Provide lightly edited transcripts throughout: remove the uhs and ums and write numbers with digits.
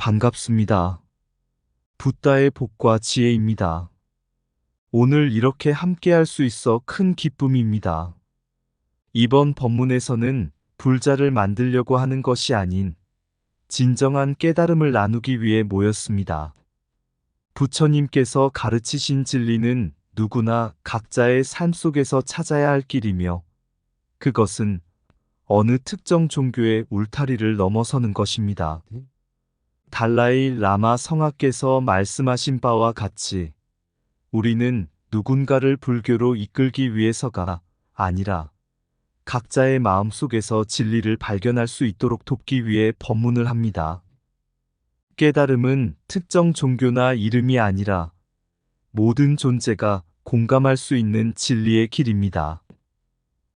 반갑습니다. 붓다의 복과 지혜입니다. 오늘 이렇게 함께 할 수 있어 큰 기쁨입니다. 이번 법문에서는 불자를 만들려고 하는 것이 아닌 진정한 깨달음을 나누기 위해 모였습니다. 부처님께서 가르치신 진리는 누구나 각자의 삶 속에서 찾아야 할 길이며 그것은 어느 특정 종교의 울타리를 넘어서는 것입니다. 달라이 라마 성하께서 말씀하신 바와 같이 우리는 누군가를 불교로 이끌기 위해서가 아니라 각자의 마음속에서 진리를 발견할 수 있도록 돕기 위해 법문을 합니다. 깨달음은 특정 종교나 이름이 아니라 모든 존재가 공감할 수 있는 진리의 길입니다.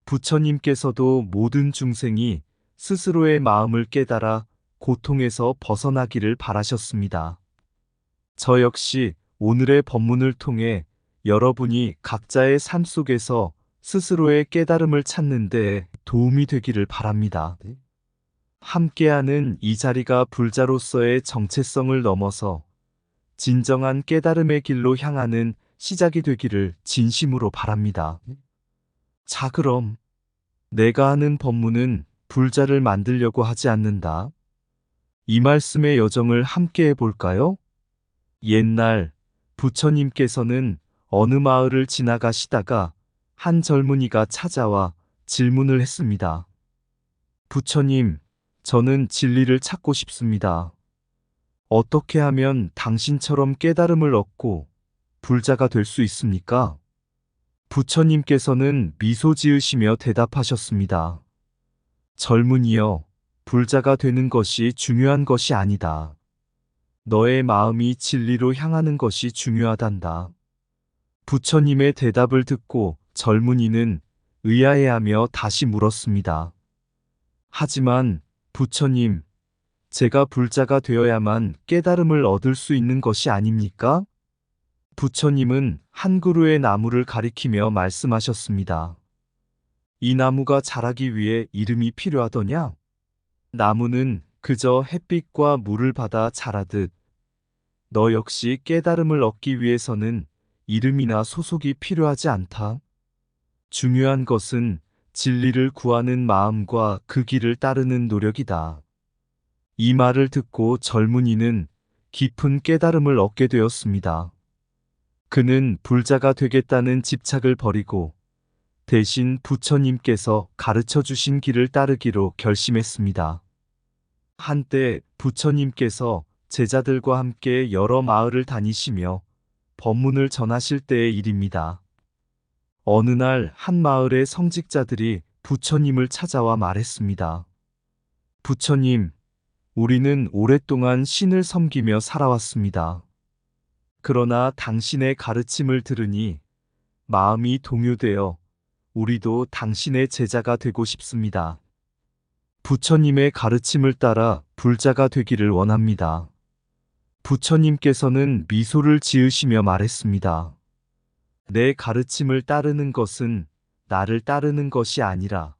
부처님께서도 모든 중생이 스스로의 마음을 깨달아 고통에서 벗어나기를 바라셨습니다. 저 역시 오늘의 법문을 통해 여러분이 각자의 삶 속에서 스스로의 깨달음을 찾는 데 도움이 되기를 바랍니다. 함께하는 이 자리가 불자로서의 정체성을 넘어서 진정한 깨달음의 길로 향하는 시작이 되기를 진심으로 바랍니다. 자, 그럼 내가 하는 법문은 불자를 만들려고 하지 않는다. 이 말씀의 여정을 함께 해볼까요? 옛날 부처님께서는 어느 마을을 지나가시다가 한 젊은이가 찾아와 질문을 했습니다. 부처님, 저는 진리를 찾고 싶습니다. 어떻게 하면 당신처럼 깨달음을 얻고 불자가 될 수 있습니까? 부처님께서는 미소 지으시며 대답하셨습니다. 젊은이여, 불자가 되는 것이 중요한 것이 아니다. 너의 마음이 진리로 향하는 것이 중요하단다. 부처님의 대답을 듣고 젊은이는 의아해하며 다시 물었습니다. 하지만 부처님, 제가 불자가 되어야만 깨달음을 얻을 수 있는 것이 아닙니까? 부처님은 한 그루의 나무를 가리키며 말씀하셨습니다. 이 나무가 자라기 위해 이름이 필요하더냐? 나무는 그저 햇빛과 물을 받아 자라듯 너 역시 깨달음을 얻기 위해서는 이름이나 소속이 필요하지 않다. 중요한 것은 진리를 구하는 마음과 그 길을 따르는 노력이다. 이 말을 듣고 젊은이는 깊은 깨달음을 얻게 되었습니다. 그는 불자가 되겠다는 집착을 버리고 대신 부처님께서 가르쳐 주신 길을 따르기로 결심했습니다. 한때 부처님께서 제자들과 함께 여러 마을을 다니시며 법문을 전하실 때의 일입니다. 어느 날 한 마을의 성직자들이 부처님을 찾아와 말했습니다. 부처님, 우리는 오랫동안 신을 섬기며 살아왔습니다. 그러나 당신의 가르침을 들으니 마음이 동요되어 우리도 당신의 제자가 되고 싶습니다. 부처님의 가르침을 따라 불자가 되기를 원합니다. 부처님께서는 미소를 지으시며 말했습니다. 내 가르침을 따르는 것은 나를 따르는 것이 아니라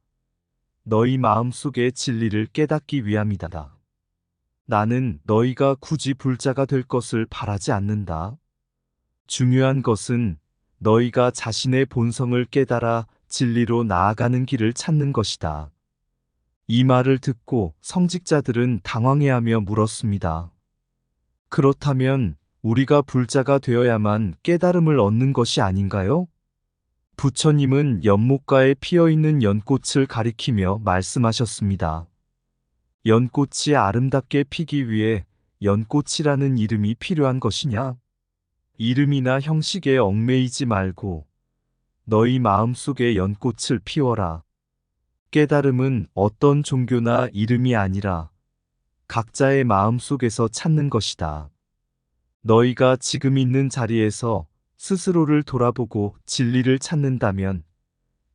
너희 마음속의 진리를 깨닫기 위함이다. 나는 너희가 굳이 불자가 될 것을 바라지 않는다. 중요한 것은 너희가 자신의 본성을 깨달아 진리로 나아가는 길을 찾는 것이다. 이 말을 듣고 성직자들은 당황해하며 물었습니다. 그렇다면 우리가 불자가 되어야만 깨달음을 얻는 것이 아닌가요? 부처님은 연못가에 피어있는 연꽃을 가리키며 말씀하셨습니다. 연꽃이 아름답게 피기 위해 연꽃이라는 이름이 필요한 것이냐? 이름이나 형식에 얽매이지 말고 너희 마음속에 연꽃을 피워라. 깨달음은 어떤 종교나 이름이 아니라 각자의 마음속에서 찾는 것이다. 너희가 지금 있는 자리에서 스스로를 돌아보고 진리를 찾는다면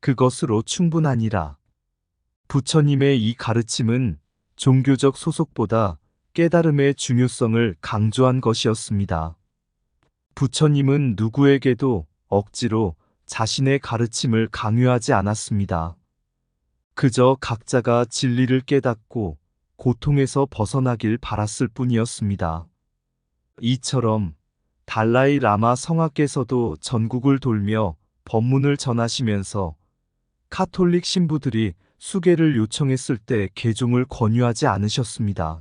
그것으로 충분하니라. 부처님의 이 가르침은 종교적 소속보다 깨달음의 중요성을 강조한 것이었습니다. 부처님은 누구에게도 억지로 자신의 가르침을 강요하지 않았습니다. 그저 각자가 진리를 깨닫고 고통에서 벗어나길 바랐을 뿐이었습니다. 이처럼 달라이 라마 성하께서도 전국을 돌며 법문을 전하시면서 카톨릭 신부들이 수계를 요청했을 때 개종을 권유하지 않으셨습니다.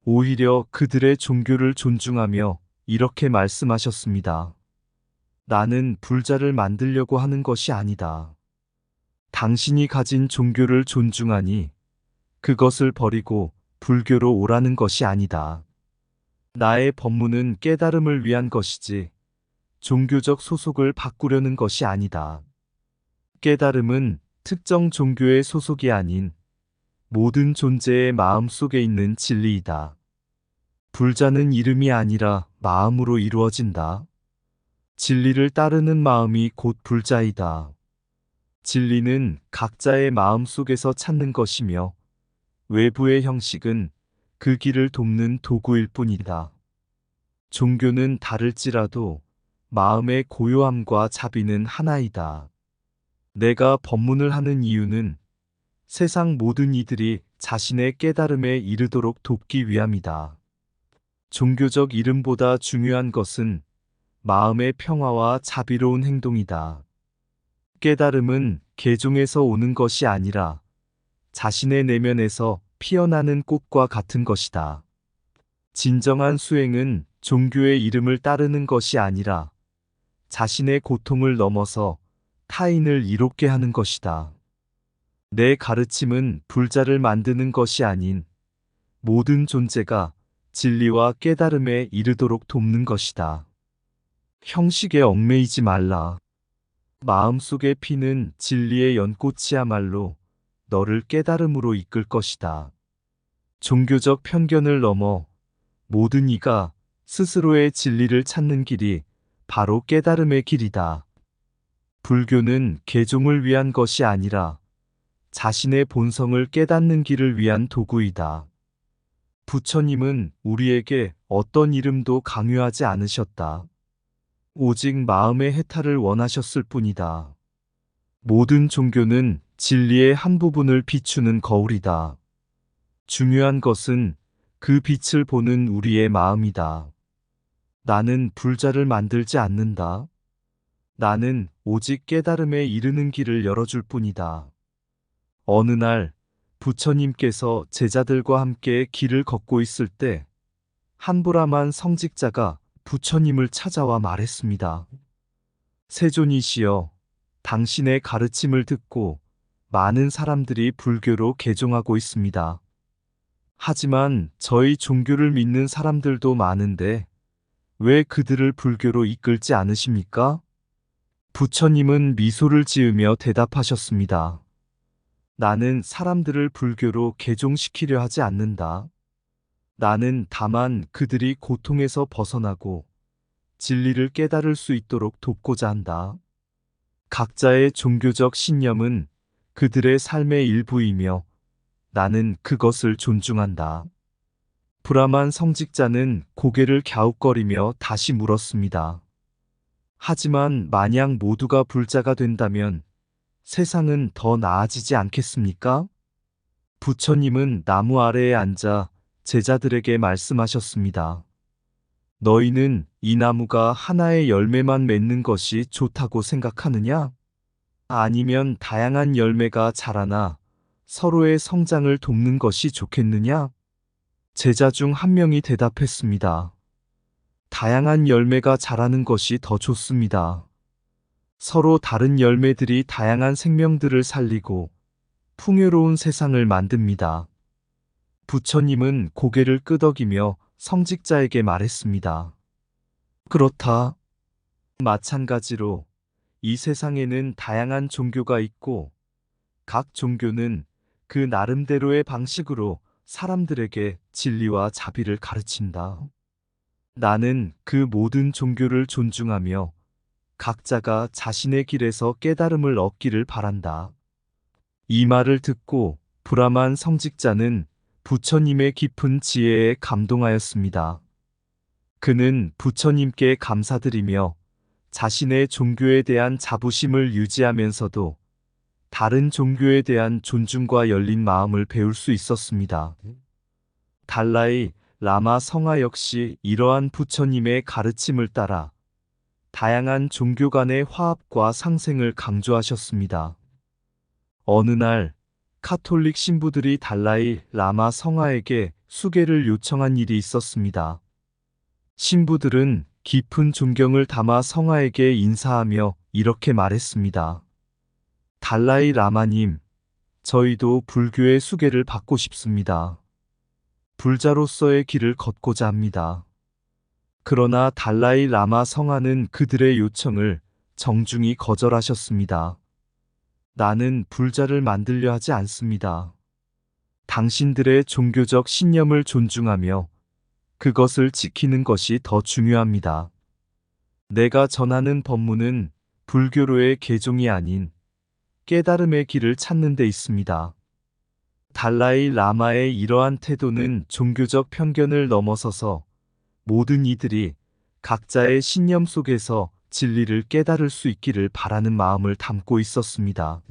오히려 그들의 종교를 존중하며 이렇게 말씀하셨습니다. 나는 불자를 만들려고 하는 것이 아니다. 당신이 가진 종교를 존중하니 그것을 버리고 불교로 오라는 것이 아니다. 나의 법문은 깨달음을 위한 것이지 종교적 소속을 바꾸려는 것이 아니다. 깨달음은 특정 종교의 소속이 아닌 모든 존재의 마음 속에 있는 진리이다. 불자는 이름이 아니라 마음으로 이루어진다. 진리를 따르는 마음이 곧 불자이다. 진리는 각자의 마음 속에서 찾는 것이며 외부의 형식은 그 길을 돕는 도구일 뿐이다. 종교는 다를지라도 마음의 고요함과 자비는 하나이다. 내가 법문을 하는 이유는 세상 모든 이들이 자신의 깨달음에 이르도록 돕기 위함이다. 종교적 이름보다 중요한 것은 마음의 평화와 자비로운 행동이다. 깨달음은 개종에서 오는 것이 아니라 자신의 내면에서 피어나는 꽃과 같은 것이다. 진정한 수행은 종교의 이름을 따르는 것이 아니라 자신의 고통을 넘어서 타인을 이롭게 하는 것이다. 내 가르침은 불자를 만드는 것이 아닌 모든 존재가 진리와 깨달음에 이르도록 돕는 것이다. 형식에 얽매이지 말라. 마음속에 피는 진리의 연꽃이야말로 너를 깨달음으로 이끌 것이다. 종교적 편견을 넘어 모든 이가 스스로의 진리를 찾는 길이 바로 깨달음의 길이다. 불교는 개종을 위한 것이 아니라 자신의 본성을 깨닫는 길을 위한 도구이다. 부처님은 우리에게 어떤 이름도 강요하지 않으셨다. 오직 마음의 해탈을 원하셨을 뿐이다. 모든 종교는 진리의 한 부분을 비추는 거울이다. 중요한 것은 그 빛을 보는 우리의 마음이다. 나는 불자를 만들지 않는다. 나는 오직 깨달음에 이르는 길을 열어줄 뿐이다. 어느 날 부처님께서 제자들과 함께 길을 걷고 있을 때 한브라만 성직자가 부처님을 찾아와 말했습니다. 세존이시여, 당신의 가르침을 듣고 많은 사람들이 불교로 개종하고 있습니다. 하지만 저희 종교를 믿는 사람들도 많은데 왜 그들을 불교로 이끌지 않으십니까? 부처님은 미소를 지으며 대답하셨습니다. 나는 사람들을 불교로 개종시키려 하지 않는다. 나는 다만 그들이 고통에서 벗어나고 진리를 깨달을 수 있도록 돕고자 한다. 각자의 종교적 신념은 그들의 삶의 일부이며 나는 그것을 존중한다. 브라만 성직자는 고개를 갸웃거리며 다시 물었습니다. 하지만 만약 모두가 불자가 된다면 세상은 더 나아지지 않겠습니까? 부처님은 나무 아래에 앉아 제자들에게 말씀하셨습니다. 너희는 이 나무가 하나의 열매만 맺는 것이 좋다고 생각하느냐? 아니면 다양한 열매가 자라나 서로의 성장을 돕는 것이 좋겠느냐? 제자 중 한 명이 대답했습니다. 다양한 열매가 자라는 것이 더 좋습니다. 서로 다른 열매들이 다양한 생명들을 살리고 풍요로운 세상을 만듭니다. 부처님은 고개를 끄덕이며 성직자에게 말했습니다. 그렇다. 마찬가지로 이 세상에는 다양한 종교가 있고 각 종교는 그 나름대로의 방식으로 사람들에게 진리와 자비를 가르친다. 나는 그 모든 종교를 존중하며 각자가 자신의 길에서 깨달음을 얻기를 바란다. 이 말을 듣고 브라만 성직자는 부처님의 깊은 지혜에 감동하였습니다. 그는 부처님께 감사드리며 자신의 종교에 대한 자부심을 유지하면서도 다른 종교에 대한 존중과 열린 마음을 배울 수 있었습니다. 달라이 라마 성하 역시 이러한 부처님의 가르침을 따라 다양한 종교 간의 화합과 상생을 강조하셨습니다. 어느 날 카톨릭 신부들이 달라이 라마 성하에게 수계를 요청한 일이 있었습니다. 신부들은 깊은 존경을 담아 성하에게 인사하며 이렇게 말했습니다. 달라이 라마님, 저희도 불교의 수계를 받고 싶습니다. 불자로서의 길을 걷고자 합니다. 그러나 달라이 라마 성하는 그들의 요청을 정중히 거절하셨습니다. 나는 불자를 만들려 하지 않습니다. 당신들의 종교적 신념을 존중하며 그것을 지키는 것이 더 중요합니다. 내가 전하는 법문은 불교로의 개종이 아닌 깨달음의 길을 찾는 데 있습니다. 달라이 라마의 이러한 태도는 종교적 편견을 넘어서서 모든 이들이 각자의 신념 속에서 진리를 깨달을 수 있기를 바라는 마음을 담고 있었습니다.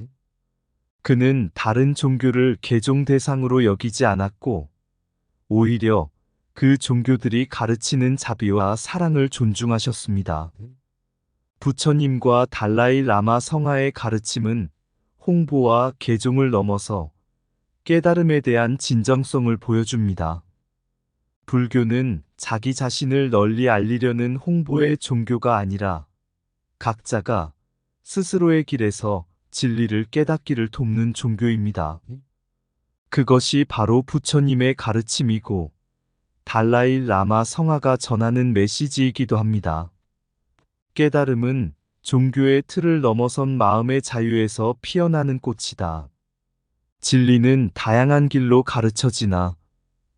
그는 다른 종교를 개종 대상으로 여기지 않았고, 오히려 그 종교들이 가르치는 자비와 사랑을 존중하셨습니다. 부처님과 달라이 라마 성하의 가르침은 홍보와 개종을 넘어서 깨달음에 대한 진정성을 보여줍니다. 불교는 자기 자신을 널리 알리려는 홍보의 종교가 아니라 각자가 스스로의 길에서 진리를 깨닫기를 돕는 종교입니다. 그것이 바로 부처님의 가르침이고 달라이 라마 성하가 전하는 메시지이기도 합니다. 깨달음은 종교의 틀을 넘어선 마음의 자유에서 피어나는 꽃이다. 진리는 다양한 길로 가르쳐지나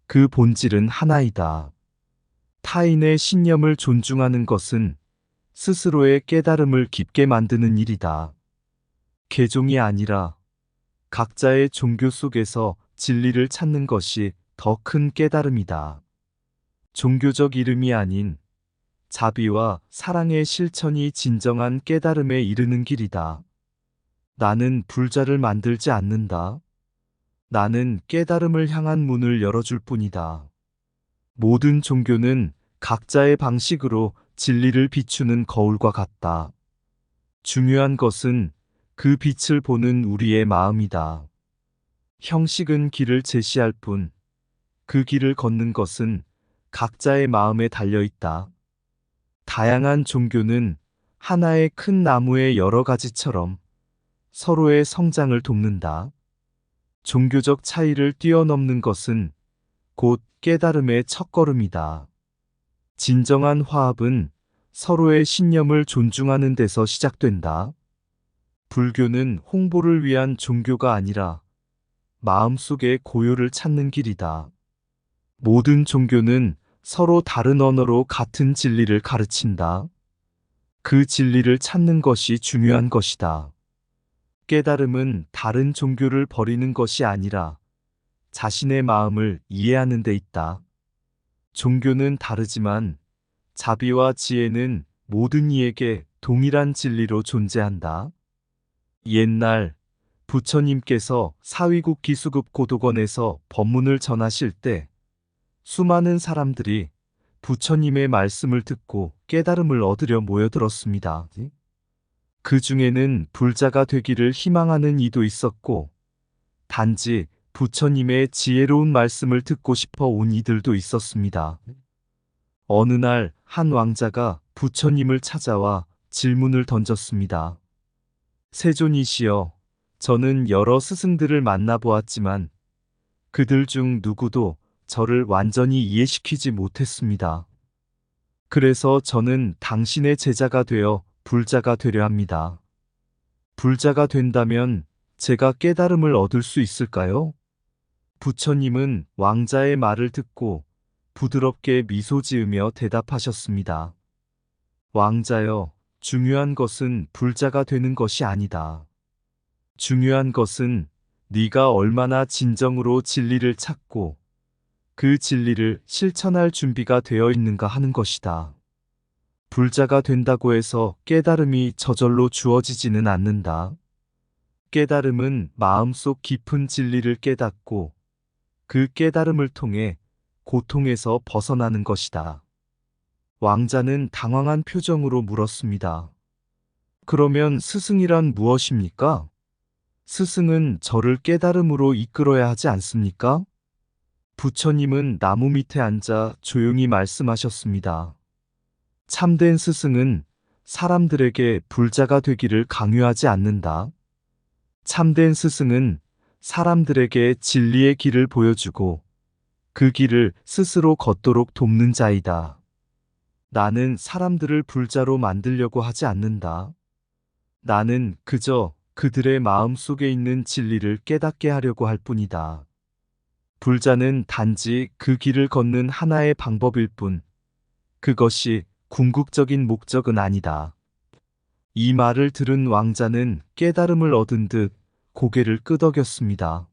그 본질은 하나이다. 타인의 신념을 존중하는 것은 스스로의 깨달음을 깊게 만드는 일이다. 개종이 아니라 각자의 종교 속에서 진리를 찾는 것이 더 큰 깨달음이다. 종교적 이름이 아닌 자비와 사랑의 실천이 진정한 깨달음에 이르는 길이다. 나는 불자를 만들지 않는다. 나는 깨달음을 향한 문을 열어줄 뿐이다. 모든 종교는 각자의 방식으로 진리를 비추는 거울과 같다. 중요한 것은 그 빛을 보는 우리의 마음이다. 형식은 길을 제시할 뿐, 그 길을 걷는 것은 각자의 마음에 달려 있다. 다양한 종교는 하나의 큰 나무의 여러 가지처럼 서로의 성장을 돕는다. 종교적 차이를 뛰어넘는 것은 곧 깨달음의 첫걸음이다. 진정한 화합은 서로의 신념을 존중하는 데서 시작된다. 불교는 홍보를 위한 종교가 아니라 마음속의 고요를 찾는 길이다. 모든 종교는 서로 다른 언어로 같은 진리를 가르친다. 그 진리를 찾는 것이 중요한 것이다. 깨달음은 다른 종교를 버리는 것이 아니라 자신의 마음을 이해하는 데 있다. 종교는 다르지만 자비와 지혜는 모든 이에게 동일한 진리로 존재한다. 옛날 부처님께서 사위국 기수급 고도건에서 법문을 전하실 때 수많은 사람들이 부처님의 말씀을 듣고 깨달음을 얻으려 모여들었습니다. 그 중에는 불자가 되기를 희망하는 이도 있었고, 단지 부처님의 지혜로운 말씀을 듣고 싶어 온 이들도 있었습니다. 어느 날 한 왕자가 부처님을 찾아와 질문을 던졌습니다. 세존이시여, 저는 여러 스승들을 만나보았지만 그들 중 누구도 저를 완전히 이해시키지 못했습니다. 그래서 저는 당신의 제자가 되어 불자가 되려 합니다. 불자가 된다면 제가 깨달음을 얻을 수 있을까요? 부처님은 왕자의 말을 듣고 부드럽게 미소 지으며 대답하셨습니다. 왕자여, 중요한 것은 불자가 되는 것이 아니다. 중요한 것은 네가 얼마나 진정으로 진리를 찾고 그 진리를 실천할 준비가 되어 있는가 하는 것이다. 불자가 된다고 해서 깨달음이 저절로 주어지지는 않는다. 깨달음은 마음속 깊은 진리를 깨닫고 그 깨달음을 통해 고통에서 벗어나는 것이다. 왕자는 당황한 표정으로 물었습니다. 그러면 스승이란 무엇입니까? 스승은 저를 깨달음으로 이끌어야 하지 않습니까? 부처님은 나무 밑에 앉아 조용히 말씀하셨습니다. 참된 스승은 사람들에게 불자가 되기를 강요하지 않는다. 참된 스승은 사람들에게 진리의 길을 보여주고 그 길을 스스로 걷도록 돕는 자이다. 나는 사람들을 불자로 만들려고 하지 않는다. 나는 그저 그들의 마음 속에 있는 진리를 깨닫게 하려고 할 뿐이다. 불자는 단지 그 길을 걷는 하나의 방법일 뿐, 그것이 궁극적인 목적은 아니다. 이 말을 들은 왕자는 깨달음을 얻은 듯 고개를 끄덕였습니다.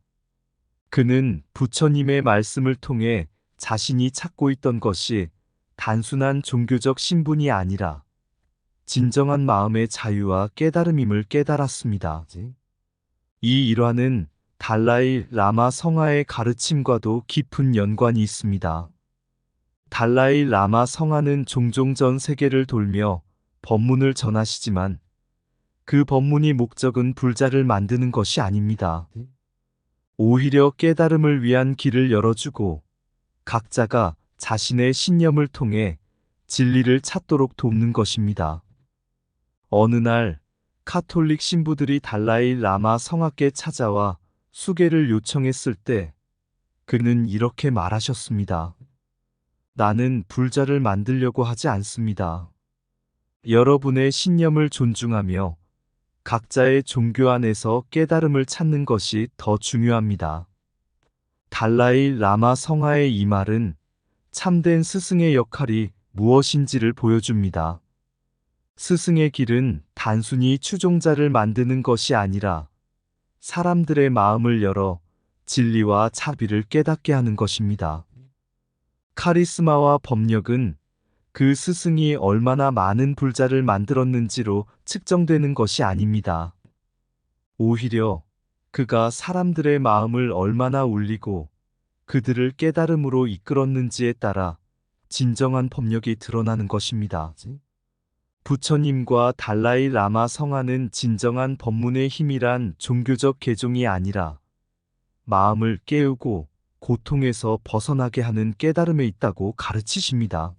그는 부처님의 말씀을 통해 자신이 찾고 있던 것이 단순한 종교적 신분이 아니라 진정한 마음의 자유와 깨달음임을 깨달았습니다. 이 일화는 달라이 라마 성화의 가르침과도 깊은 연관이 있습니다. 달라이 라마 성화는 종종 전 세계를 돌며 법문을 전하시지만 그 법문이 목적은 불자를 만드는 것이 아닙니다. 오히려 깨달음을 위한 길을 열어주고 각자가 자신의 신념을 통해 진리를 찾도록 돕는 것입니다. 어느 날 카톨릭 신부들이 달라이 라마 성하께 찾아와 수계를 요청했을 때 그는 이렇게 말하셨습니다. 나는 불자를 만들려고 하지 않습니다. 여러분의 신념을 존중하며 각자의 종교 안에서 깨달음을 찾는 것이 더 중요합니다. 달라이 라마 성하의 이 말은 참된 스승의 역할이 무엇인지를 보여줍니다. 스승의 길은 단순히 추종자를 만드는 것이 아니라 사람들의 마음을 열어 진리와 자비를 깨닫게 하는 것입니다. 카리스마와 법력은 그 스승이 얼마나 많은 불자를 만들었는지로 측정되는 것이 아닙니다. 오히려 그가 사람들의 마음을 얼마나 울리고 그들을 깨달음으로 이끌었는지에 따라 진정한 법력이 드러나는 것입니다. 부처님과 달라이 라마 성하는 진정한 법문의 힘이란 종교적 개종이 아니라 마음을 깨우고 고통에서 벗어나게 하는 깨달음에 있다고 가르치십니다.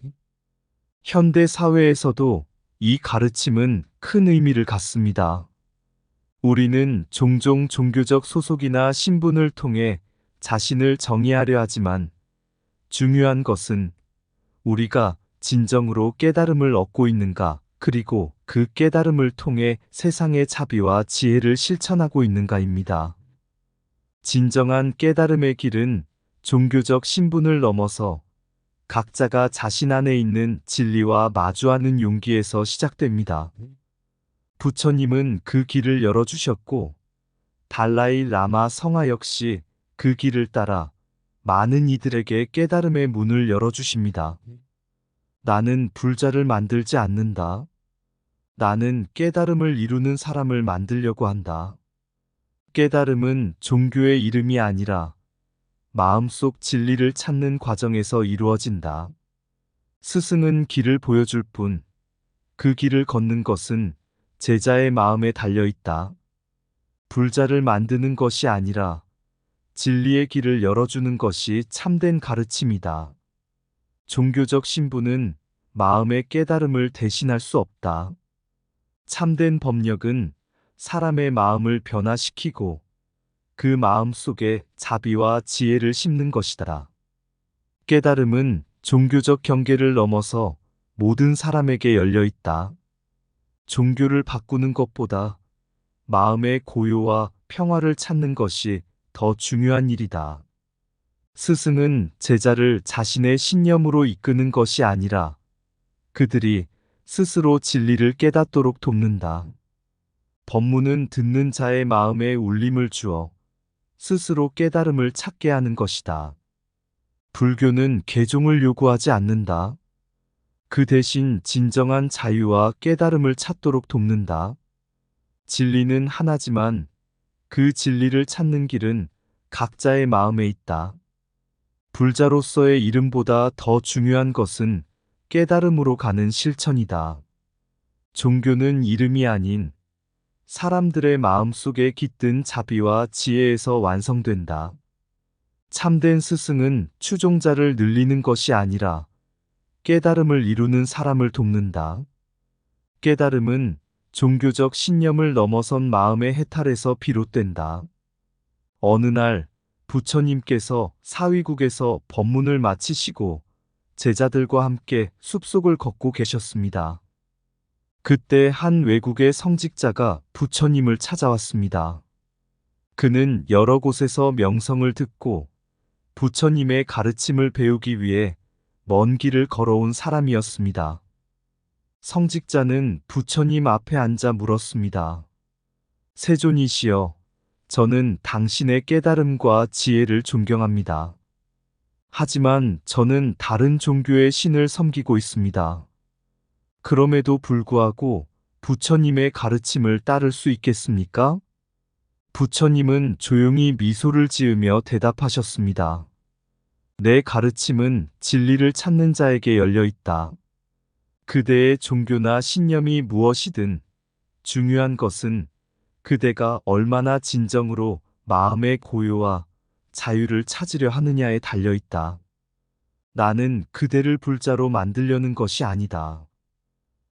현대 사회에서도 이 가르침은 큰 의미를 갖습니다. 우리는 종종 종교적 소속이나 신분을 통해 자신을 정의하려 하지만 중요한 것은 우리가 진정으로 깨달음을 얻고 있는가, 그리고 그 깨달음을 통해 세상의 자비와 지혜를 실천하고 있는가입니다. 진정한 깨달음의 길은 종교적 신분을 넘어서 각자가 자신 안에 있는 진리와 마주하는 용기에서 시작됩니다. 부처님은 그 길을 열어주셨고 달라이 라마 성하 역시 그 길을 따라 많은 이들에게 깨달음의 문을 열어주십니다. 나는 불자를 만들지 않는다. 나는 깨달음을 이루는 사람을 만들려고 한다. 깨달음은 종교의 이름이 아니라 마음속 진리를 찾는 과정에서 이루어진다. 스승은 길을 보여줄 뿐, 그 길을 걷는 것은 제자의 마음에 달려 있다. 불자를 만드는 것이 아니라 진리의 길을 열어주는 것이 참된 가르침이다. 종교적 신분은 마음의 깨달음을 대신할 수 없다. 참된 법력은 사람의 마음을 변화시키고 그 마음 속에 자비와 지혜를 심는 것이다. 깨달음은 종교적 경계를 넘어서 모든 사람에게 열려 있다. 종교를 바꾸는 것보다 마음의 고요와 평화를 찾는 것이 더 중요한 일이다. 스승은 제자를 자신의 신념으로 이끄는 것이 아니라 그들이 스스로 진리를 깨닫도록 돕는다. 법문은 듣는 자의 마음에 울림을 주어 스스로 깨달음을 찾게 하는 것이다. 불교는 개종을 요구하지 않는다. 그 대신 진정한 자유와 깨달음을 찾도록 돕는다. 진리는 하나지만 그 진리를 찾는 길은 각자의 마음에 있다. 불자로서의 이름보다 더 중요한 것은 깨달음으로 가는 실천이다. 종교는 이름이 아닌 사람들의 마음속에 깃든 자비와 지혜에서 완성된다. 참된 스승은 추종자를 늘리는 것이 아니라 깨달음을 이루는 사람을 돕는다. 깨달음은 종교적 신념을 넘어선 마음의 해탈에서 비롯된다. 어느 날 부처님께서 사위국에서 법문을 마치시고 제자들과 함께 숲속을 걷고 계셨습니다. 그때 한 외국의 성직자가 부처님을 찾아왔습니다. 그는 여러 곳에서 명성을 듣고 부처님의 가르침을 배우기 위해 먼 길을 걸어온 사람이었습니다. 성직자는 부처님 앞에 앉아 물었습니다. 세존이시여, 저는 당신의 깨달음과 지혜를 존경합니다. 하지만 저는 다른 종교의 신을 섬기고 있습니다. 그럼에도 불구하고 부처님의 가르침을 따를 수 있겠습니까? 부처님은 조용히 미소를 지으며 대답하셨습니다. 내 가르침은 진리를 찾는 자에게 열려 있다. 그대의 종교나 신념이 무엇이든 중요한 것은 그대가 얼마나 진정으로 마음의 고요와 자유를 찾으려 하느냐에 달려 있다. 나는 그대를 불자로 만들려는 것이 아니다.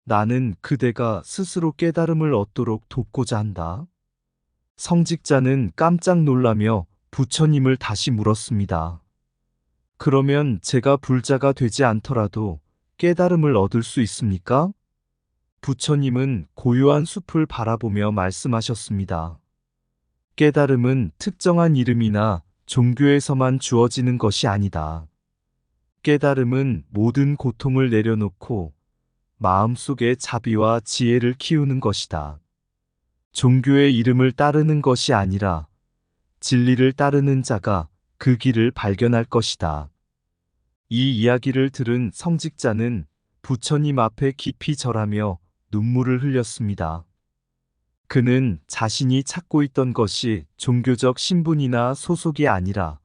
나는 그대가 스스로 깨달음을 얻도록 돕고자 한다. 성직자는 깜짝 놀라며 부처님을 다시 물었습니다. 그러면 제가 불자가 되지 않더라도 깨달음을 얻을 수 있습니까? 부처님은 고요한 숲을 바라보며 말씀하셨습니다. 깨달음은 특정한 이름이나 종교에서만 주어지는 것이 아니다. 깨달음은 모든 고통을 내려놓고 마음속에 자비와 지혜를 키우는 것이다. 종교의 이름을 따르는 것이 아니라 진리를 따르는 자가 그 길을 발견할 것이다. 이 이야기를 들은 성직자는 부처님 앞에 깊이 절하며 눈물을 흘렸습니다. 그는 자신이 찾고 있던 것이 종교적 신분이나 소속이 아니라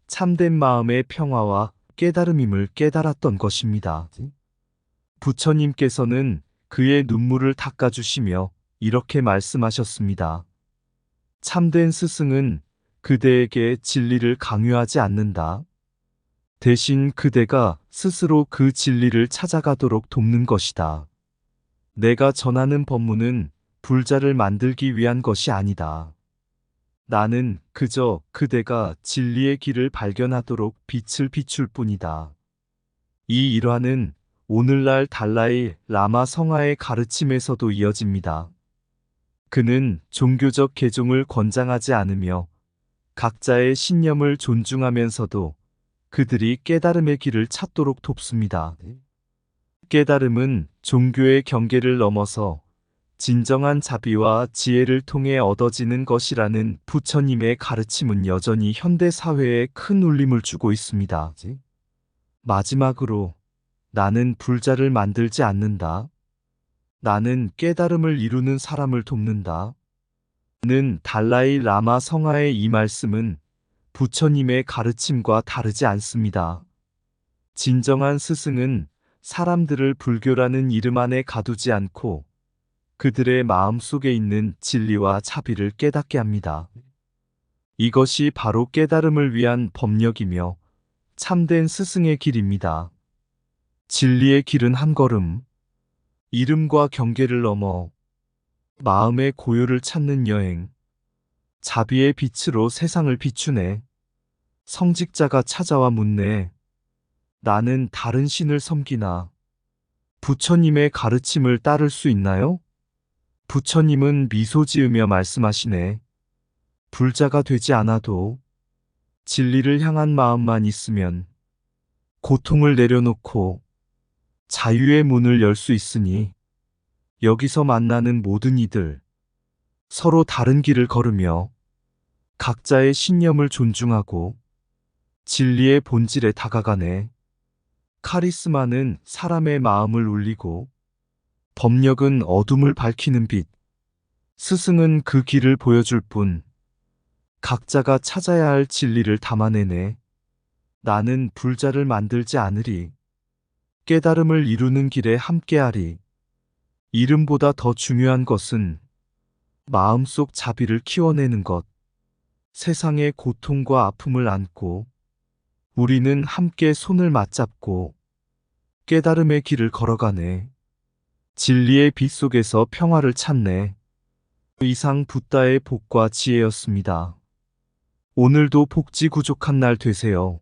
참된 마음의 평화와 깨달음임을 깨달았던 것입니다. 부처님께서는 그의 눈물을 닦아주시며 이렇게 말씀하셨습니다. 참된 스승은 그대에게 진리를 강요하지 않는다. 대신 그대가 스스로 그 진리를 찾아가도록 돕는 것이다. 내가 전하는 법문은 불자를 만들기 위한 것이 아니다. 나는 그저 그대가 진리의 길을 발견하도록 빛을 비출 뿐이다. 이 일화는 오늘날 달라이 라마 성하의 가르침에서도 이어집니다. 그는 종교적 개종을 권장하지 않으며 각자의 신념을 존중하면서도 그들이 깨달음의 길을 찾도록 돕습니다. 깨달음은 종교의 경계를 넘어서 진정한 자비와 지혜를 통해 얻어지는 것이라는 부처님의 가르침은 여전히 현대 사회에 큰 울림을 주고 있습니다. 마지막으로 나는 불자를 만들지 않는다. 나는 깨달음을 이루는 사람을 돕는다. 는 달라이 라마 성하의 이 말씀은 부처님의 가르침과 다르지 않습니다. 진정한 스승은 사람들을 불교라는 이름 안에 가두지 않고 그들의 마음 속에 있는 진리와 자비를 깨닫게 합니다. 이것이 바로 깨달음을 위한 법력이며 참된 스승의 길입니다. 진리의 길은 한 걸음, 이름과 경계를 넘어 마음의 고요를 찾는 여행, 자비의 빛으로 세상을 비추네. 성직자가 찾아와 묻네. 나는 다른 신을 섬기나 부처님의 가르침을 따를 수 있나요? 부처님은 미소 지으며 말씀하시네. 불자가 되지 않아도 진리를 향한 마음만 있으면 고통을 내려놓고 자유의 문을 열 수 있으니 여기서 만나는 모든 이들 서로 다른 길을 걸으며 각자의 신념을 존중하고 진리의 본질에 다가가네. 카리스마는 사람의 마음을 울리고 법력은 어둠을 밝히는 빛. 스승은 그 길을 보여줄 뿐 각자가 찾아야 할 진리를 담아내네. 나는 불자를 만들지 않으리. 깨달음을 이루는 길에 함께하리. 이름보다 더 중요한 것은 마음속 자비를 키워내는 것. 세상의 고통과 아픔을 안고 우리는 함께 손을 맞잡고 깨달음의 길을 걸어가네. 진리의 빛 속에서 평화를 찾네. 이상 붓다의 복과 지혜였습니다. 오늘도 복지구족한 날 되세요.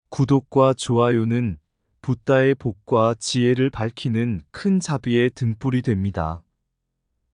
구독과 좋아요는 붓다의 복과 지혜를 밝히는 큰 자비의 등불이 됩니다.